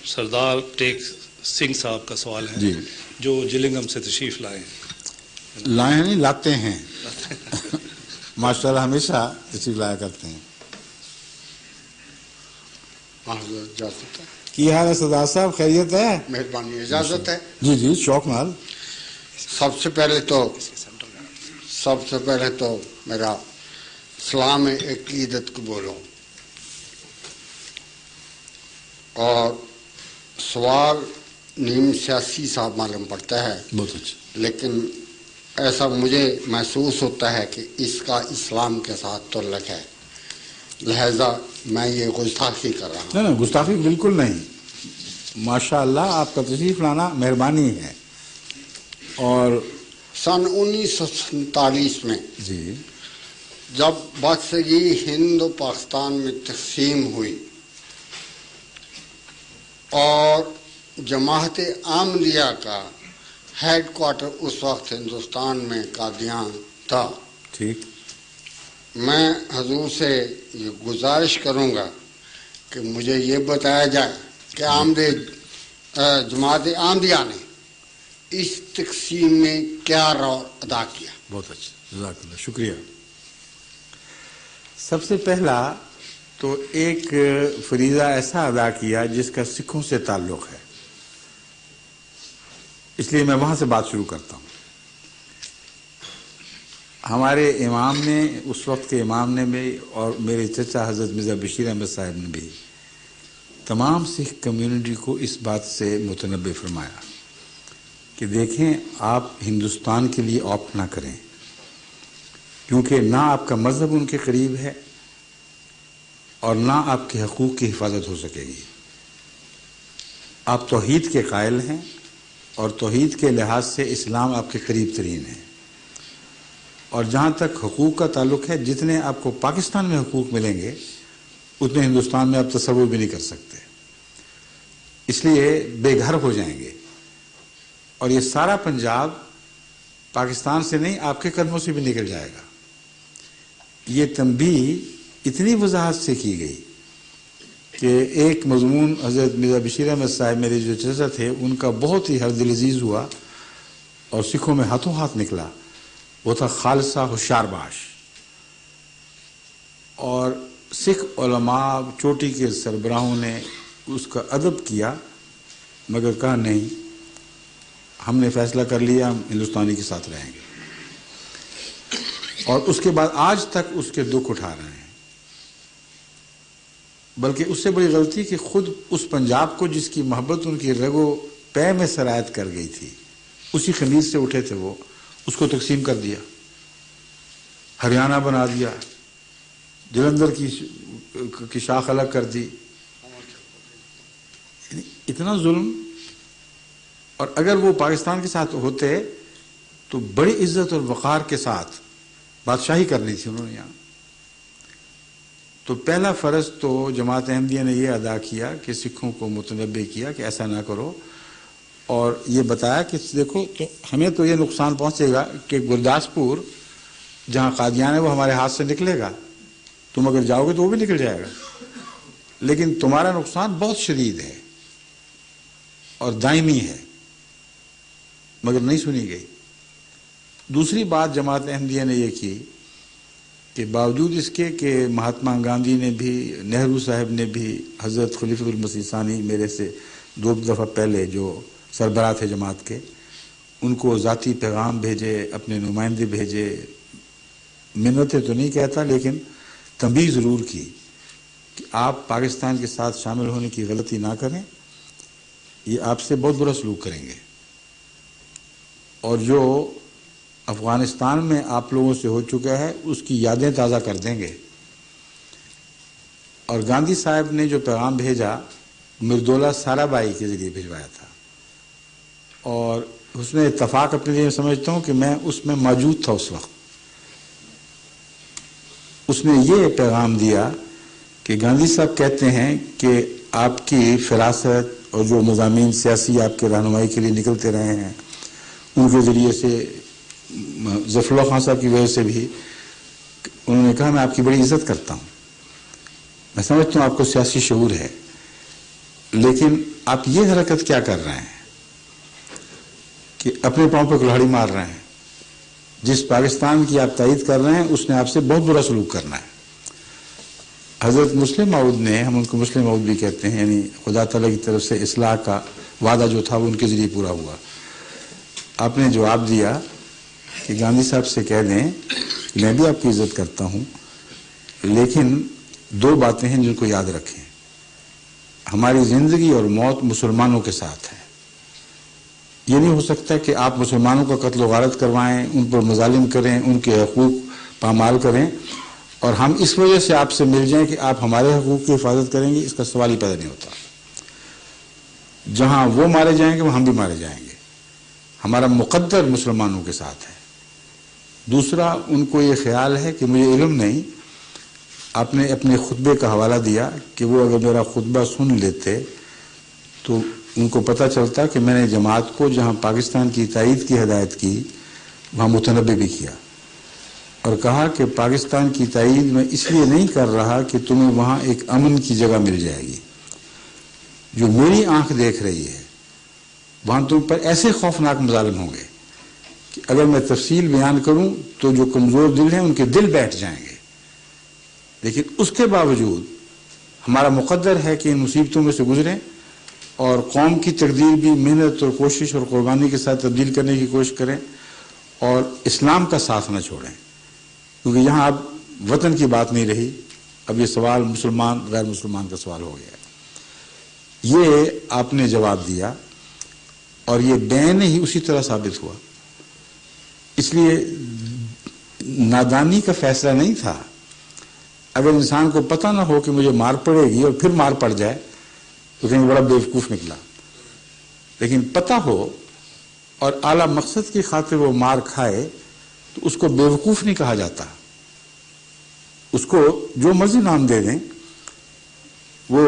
سردار ٹیک سنگھ صاحب کا سوال ہے جی جو جلنگم سے تشریف لائے ہیں. لائے نہیں لاتے ہیں ماشاء اللہ ہمیشہ تشریف لایا کرتے ہیں. اجازت ہے؟ کی حال ہے سردار صاحب؟ خیریت ہے؟ مہربانی اجازت ہے. جی جی شوق نال. سب سے پہلے تو میرا سلام عقیدت کو بولو. اور سوال نیم سیاسی صاحب معلوم پڑتا ہے بہت اچھا. لیکن ایسا مجھے محسوس ہوتا ہے کہ اس کا اسلام کے ساتھ تعلق ہے، لہذا میں یہ گستاخی کر رہا ہوں. نہیں گستاخی بالکل نہیں. ماشاء اللہ آپ کا تشریف لانا مہربانی ہے. اور سن 1947 میں جی جب بادشاہی ہند و پاکستان میں تقسیم ہوئی اور جماعت احمدیہ کا ہیڈ کوارٹر اس وقت ہندوستان میں قادیان تھا، ٹھیک. میں حضور سے یہ گزارش کروں گا کہ مجھے یہ بتایا جائے کہ جماعت احمدیہ نے اس تقسیم میں کیا رول ادا کیا. بہت اچھا جزاک اللہ شکریہ. سب سے پہلا تو ایک فریضہ ایسا ادا کیا جس کا سکھوں سے تعلق ہے، اس لیے میں وہاں سے بات شروع کرتا ہوں. ہمارے امام نے اس وقت کے امام نے بھی اور میرے چچا حضرت مرزا بشیر احمد صاحب نے بھی تمام سکھ کمیونٹی کو اس بات سے متنبع فرمایا کہ دیکھیں آپ ہندوستان کے لیے آپٹ نہ کریں، کیونکہ نہ آپ کا مذہب ان کے قریب ہے اور نہ آپ کے حقوق کی حفاظت ہو سکے گی. آپ توحید کے قائل ہیں اور توحید کے لحاظ سے اسلام آپ کے قریب ترین ہے. اور جہاں تک حقوق کا تعلق ہے، جتنے آپ کو پاکستان میں حقوق ملیں گے اتنے ہندوستان میں آپ تصور بھی نہیں کر سکتے. اس لیے بے گھر ہو جائیں گے. اور یہ سارا پنجاب پاکستان سے نہیں آپ کے قدموں سے بھی نکل جائے گا. یہ تنبیہ اتنی وضاحت سے کی گئی کہ ایک مضمون حضرت مرزا بشیر احمد صاحب میرے جو چچا تھے ان کا بہت ہی ہر دل عزیز ہوا اور سکھوں میں ہاتھوں ہاتھ نکلا. وہ تھا خالصہ ہوشیار باش. اور سکھ علماء چوٹی کے سربراہوں نے اس کا ادب کیا، مگر کہا نہیں، ہم نے فیصلہ کر لیا ہم ہندوستانی کے ساتھ رہیں گے. اور اس کے بعد آج تک اس کے دکھ اٹھا رہے ہیں. بلکہ اس سے بڑی غلطی کہ خود اس پنجاب کو جس کی محبت ان کی رگ و پے میں سرایت کر گئی تھی، اسی خمیر سے اٹھے تھے وہ، اس کو تقسیم کر دیا، ہریانہ بنا دیا، جلندھر کی شاخ الگ کر دی. اتنا ظلم. اور اگر وہ پاکستان کے ساتھ ہوتے تو بڑی عزت اور وقار کے ساتھ بادشاہی کرنی تھی انہوں نے یہاں. تو پہلا فرض تو جماعت احمدیہ نے یہ ادا کیا کہ سکھوں کو متنبع کیا کہ ایسا نہ کرو، اور یہ بتایا کہ دیکھو تو ہمیں تو یہ نقصان پہنچے گا کہ گرداسپور جہاں قادیان ہے وہ ہمارے ہاتھ سے نکلے گا، تم اگر جاؤ گے تو وہ بھی نکل جائے گا، لیکن تمہارا نقصان بہت شدید ہے اور دائمی ہے. مگر نہیں سنی گئی. دوسری بات جماعت احمدیہ نے یہ کی کہ باوجود اس کے کہ مہاتما گاندھی نے بھی، نہرو صاحب نے بھی، حضرت خلیفۃ المسیح ثانی میرے سے 2 دفعہ پہلے جو سربراہ تھے جماعت کے، ان کو ذاتی پیغام بھیجے، اپنے نمائندے بھیجے، منتیں تو نہیں کہتا لیکن تنبیہ ضرور کی کہ آپ پاکستان کے ساتھ شامل ہونے کی غلطی نہ کریں، یہ آپ سے بہت برا سلوک کریں گے، اور جو افغانستان میں آپ لوگوں سے ہو چکا ہے اس کی یادیں تازہ کر دیں گے. اور گاندھی صاحب نے جو پیغام بھیجا مردولا سارا بائی کے ذریعے بھجوایا تھا، اور اس میں اتفاق اپنے لیے سمجھتا ہوں کہ میں اس میں موجود تھا اس وقت. اس نے یہ پیغام دیا کہ گاندھی صاحب کہتے ہیں کہ آپ کی فراست اور جو مضامین سیاسی آپ کے رہنمائی کے لیے نکلتے رہے ہیں ان کے ذریعے سے، ظفر اللہ خان صاحب کی وجہ سے بھی، انہوں نے کہا میں آپ کی بڑی عزت کرتا ہوں، میں سمجھتا ہوں آپ کو سیاسی شعور ہے، لیکن آپ یہ حرکت کیا کر رہے ہیں کہ اپنے پاؤں پہ کلہاڑی مار رہے ہیں. جس پاکستان کی آپ تائید کر رہے ہیں اس نے آپ سے بہت برا سلوک کرنا ہے. حضرت مسلم موعود نے، ہم ان کو مسلم موعود بھی کہتے ہیں، یعنی خدا تعالیٰ کی طرف سے اصلاح کا وعدہ جو تھا وہ ان کے ذریعے پورا ہوا. آپ نے جواب دیا کہ گاندھی صاحب سے کہہ دیں کہ میں بھی آپ کی عزت کرتا ہوں، لیکن 2 باتیں ہیں جن کو یاد رکھیں. ہماری زندگی اور موت مسلمانوں کے ساتھ ہے. یہ نہیں ہو سکتا کہ آپ مسلمانوں کا قتل و غارت کروائیں، ان پر مظالم کریں، ان کے حقوق پامال کریں، اور ہم اس وجہ سے آپ سے مل جائیں کہ آپ ہمارے حقوق کی حفاظت کریں گے. اس کا سوال ہی پیدا نہیں ہوتا. جہاں وہ مارے جائیں گے وہاں ہم بھی مارے جائیں گے. ہمارا مقدر مسلمانوں کے ساتھ ہے. دوسرا، ان کو یہ خیال ہے کہ مجھے علم نہیں. آپ نے اپنے خطبے کا حوالہ دیا کہ وہ اگر میرا خطبہ سن لیتے تو ان کو پتہ چلتا کہ میں نے جماعت کو جہاں پاکستان کی تائید کی ہدایت کی وہاں متنبع بھی کیا، اور کہا کہ پاکستان کی تائید میں اس لیے نہیں کر رہا کہ تمہیں وہاں ایک امن کی جگہ مل جائے گی. جو میری آنکھ دیکھ رہی ہے وہاں تم پر ایسے خوفناک مظالم ہوں گے کہ اگر میں تفصیل بیان کروں تو جو کمزور دل ہیں ان کے دل بیٹھ جائیں گے. لیکن اس کے باوجود ہمارا مقدر ہے کہ ان مصیبتوں میں سے گزریں اور قوم کی تقدیر بھی محنت اور کوشش اور قربانی کے ساتھ تبدیل کرنے کی کوشش کریں اور اسلام کا ساتھ نہ چھوڑیں. کیونکہ یہاں اب وطن کی بات نہیں رہی، اب یہ سوال مسلمان غیر مسلمان کا سوال ہو گیا. یہ آپ نے جواب دیا اور یہ بین ہی اسی طرح ثابت ہوا. اس لیے نادانی کا فیصلہ نہیں تھا. اگر انسان کو پتہ نہ ہو کہ مجھے مار پڑے گی اور پھر مار پڑ جائے تو کہیں بڑا بیوقوف نکلا. لیکن پتہ ہو اور اعلیٰ مقصد کی خاطر وہ مار کھائے تو اس کو بیوقوف نہیں کہا جاتا. اس کو جو مرضی نام دے دیں، وہ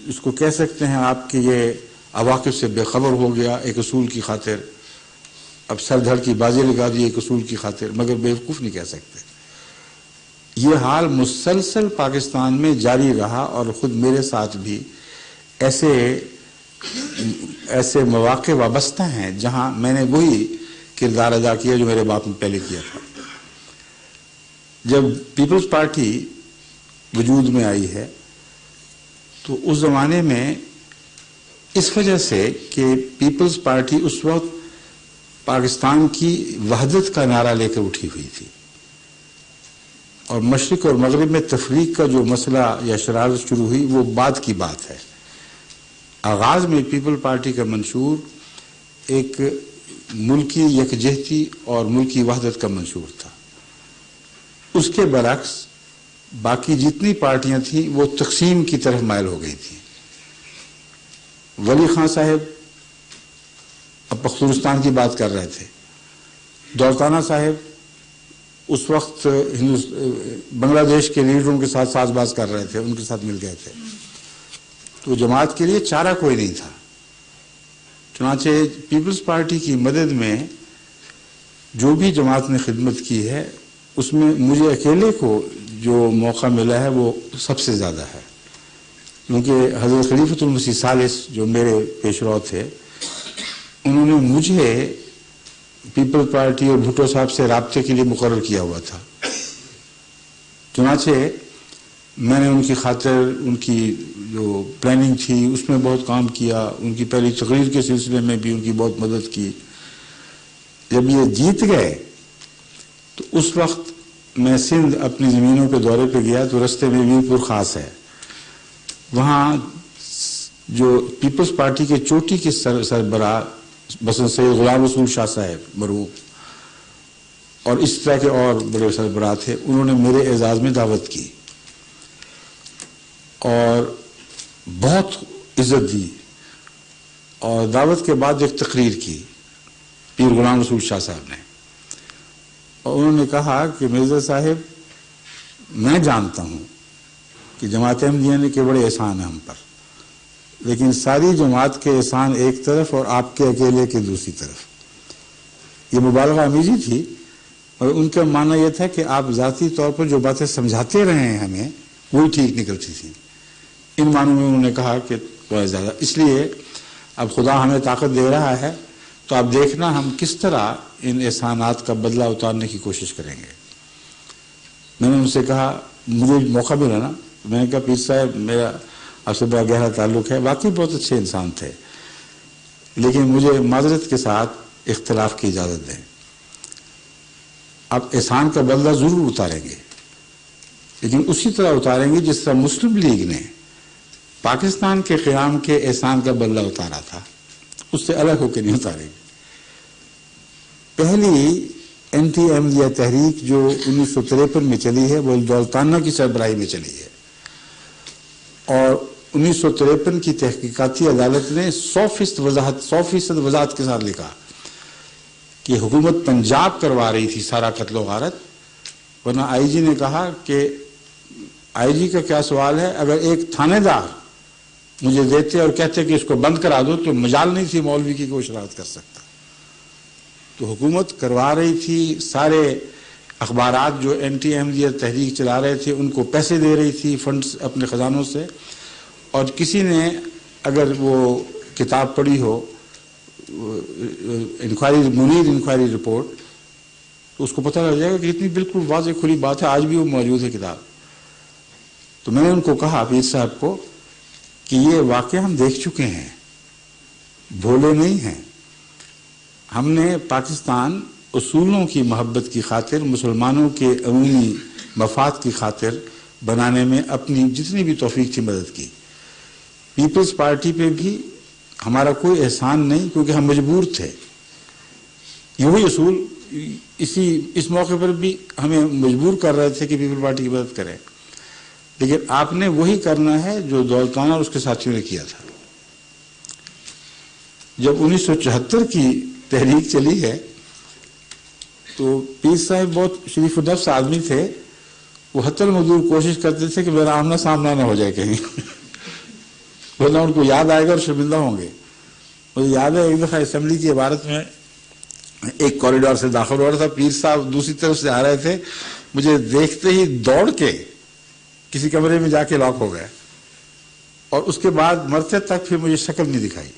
اس کو کہہ سکتے ہیں آپ کہ یہ عواقب سے بے خبر ہو گیا ایک اصول کی خاطر، اب سر دھڑ کی بازی لگا دی ایک اصول کی خاطر، مگر بیوقوف نہیں کہہ سکتے. یہ حال مسلسل پاکستان میں جاری رہا اور خود میرے ساتھ بھی ایسے مواقع وابستہ ہیں جہاں میں نے وہی کردار ادا کیا جو میرے باپ نے پہلے کیا تھا. جب پیپلز پارٹی وجود میں آئی ہے تو اس زمانے میں اس وجہ سے کہ پیپلز پارٹی اس وقت پاکستان کی وحدت کا نعرہ لے کر اٹھی ہوئی تھی، اور مشرق اور مغرب میں تفریق کا جو مسئلہ یا شرارت شروع ہوئی وہ بعد کی بات ہے. آغاز میں پیپل پارٹی کا منشور ایک ملکی یکجہتی اور ملکی وحدت کا منشور تھا. اس کے برعکس باقی جتنی پارٹیاں تھیں وہ تقسیم کی طرف مائل ہو گئی تھیں. ولی خان صاحب اب پختونستان کی بات کر رہے تھے، دولتانہ صاحب اس وقت بنگلہ دیش کے لیڈروں کے ساتھ ساز باز کر رہے تھے، ان کے ساتھ مل گئے تھے. تو جماعت کے لیے چارہ کوئی نہیں تھا. چنانچہ پیپلز پارٹی کی مدد میں جو بھی جماعت نے خدمت کی ہے اس میں مجھے اکیلے کو جو موقع ملا ہے وہ سب سے زیادہ ہے. کیونکہ حضرت خلیفۃ المسیح ثالث جو میرے پیشرو تھے انہوں نے مجھے پیپل پارٹی اور بھٹو صاحب سے رابطے کے لیے مقرر کیا ہوا تھا. چنانچہ میں نے ان کی خاطر ان کی جو پلاننگ تھی اس میں بہت کام کیا، ان کی پہلی تقریر کے سلسلے میں بھی ان کی بہت مدد کی. جب یہ جیت گئے تو اس وقت میں سندھ اپنی زمینوں پہ دورے پہ گیا تو رستے میں ویرپور خاص ہے، وہاں جو پیپلز پارٹی کے چوٹی کے سربراہ مثلا سید غلام رسول شاہ صاحب مرحوم اور اس طرح کے اور بڑے سربراہ تھے، انہوں نے میرے اعزاز میں دعوت کی اور بہت عزت دی، اور دعوت کے بعد ایک تقریر کی پیر غلام رسول شاہ صاحب نے، اور انہوں نے کہا کہ مرزا صاحب میں جانتا ہوں کہ جماعت احمدیہ کے بڑے احسان ہیں ہم پر، لیکن ساری جماعت کے احسان ایک طرف اور آپ کے اکیلے کے دوسری طرف. یہ مبالغہ امیزی تھی اور ان کا ماننا یہ تھا کہ آپ ذاتی طور پر جو باتیں سمجھاتے رہے ہیں ہمیں وہی ٹھیک نکلتی تھیں. ان معنوں میں انہوں نے کہا کہ بہت زیادہ. اس لیے اب خدا ہمیں طاقت دے رہا ہے تو اب دیکھنا ہم کس طرح ان احسانات کا بدلہ اتارنے کی کوشش کریں گے. میں نے ان سے کہا, مجھے موقع ملا نا, میں نے کہا پیر صاحب میرا آپ سے بڑا گہرا تعلق ہے, واقعی بہت اچھے انسان تھے, لیکن مجھے معذرت کے ساتھ اختلاف کی اجازت دیں. اب احسان کا بدلہ ضرور اتاریں گے, لیکن اسی طرح اتاریں گے جس طرح مسلم لیگ نے پاکستان کے قیام کے احسان کا بدلہ اتارا تھا, اس سے الگ ہو کے نہیں اتاریں گے. پہلی اینٹی احمدیہ تحریک جو 1953 میں چلی ہے وہ دولتانہ کی سربراہی میں چلی ہے, اور 1953 کی تحقیقاتی عدالت نے 100% وضاحت کے ساتھ لکھا کہ حکومت پنجاب کروا رہی تھی سارا قتل و غارت, ورنہ آئی جی نے کہا کہ آئی جی کا کیا سوال ہے, اگر ایک تھانے دار مجھے دیتے اور کہتے کہ اس کو بند کرا دو تو مجال نہیں تھی مولوی کی کوئی شرارت کر سکتا. تو حکومت کروا رہی تھی, سارے اخبارات جو اینٹی احمدیہ تحریک چلا رہے تھے ان کو پیسے دے رہی تھی فنڈز اپنے خزانوں سے, اور کسی نے اگر وہ کتاب پڑھی ہو منیر انکوائری رپورٹ تو اس کو پتہ لگ جائے گا کہ اتنی بالکل واضح کھلی بات ہے, آج بھی وہ موجود ہے کتاب. تو میں نے ان کو کہا پیر صاحب کو کہ یہ واقعہ ہم دیکھ چکے ہیں, بھولے نہیں ہیں. ہم نے پاکستان اصولوں کی محبت کی خاطر, مسلمانوں کے عمومی مفاد کی خاطر بنانے میں اپنی جتنی بھی توفیق تھی مدد کی. پیپلز پارٹی پہ بھی ہمارا کوئی احسان نہیں, کیونکہ ہم مجبور تھے. یہی اصول اس موقع پر بھی ہمیں مجبور کر رہے تھے کہ پیپل پارٹی کی مدد کریں, لیکن آپ نے وہی کرنا ہے جو دولتانہ اور اس کے ساتھیوں نے کیا تھا. جب 1974 کی تحریک چلی ہے تو پیر صاحب بہت شریف النفس آدمی تھے, وہ حتی المدور کوشش کرتے تھے کہ میرا آمنا سامنا نہ ہو جائے کہیں, ورنہ ان کو یاد آئے گا اور شرمندہ ہوں گے. مجھے یاد ہے ایک دفعہ اسمبلی کی عبارت میں ایک کوریڈور سے داخل ہو رہا تھا, پیر صاحب دوسری طرف سے آ رہے تھے, مجھے دیکھتے ہی دوڑ کے کسی کمرے میں جا کے لاک ہو گئے, اور اس کے بعد مرتے تک پھر مجھے شکل نہیں دکھائی.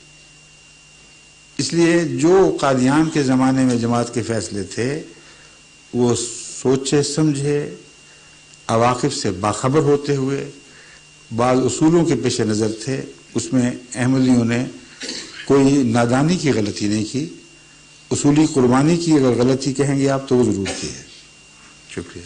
اس لیے جو قادیان کے زمانے میں جماعت کے فیصلے تھے وہ سوچے سمجھے, عواقب سے باخبر ہوتے ہوئے, بعض اصولوں کے پیش نظر تھے. اس میں احمدیوں نے کوئی نادانی کی غلطی نہیں کی, اصولی قربانی کی اگر غلطی کہیں گے آپ تو وہ ضرور کی ہے. شکریہ.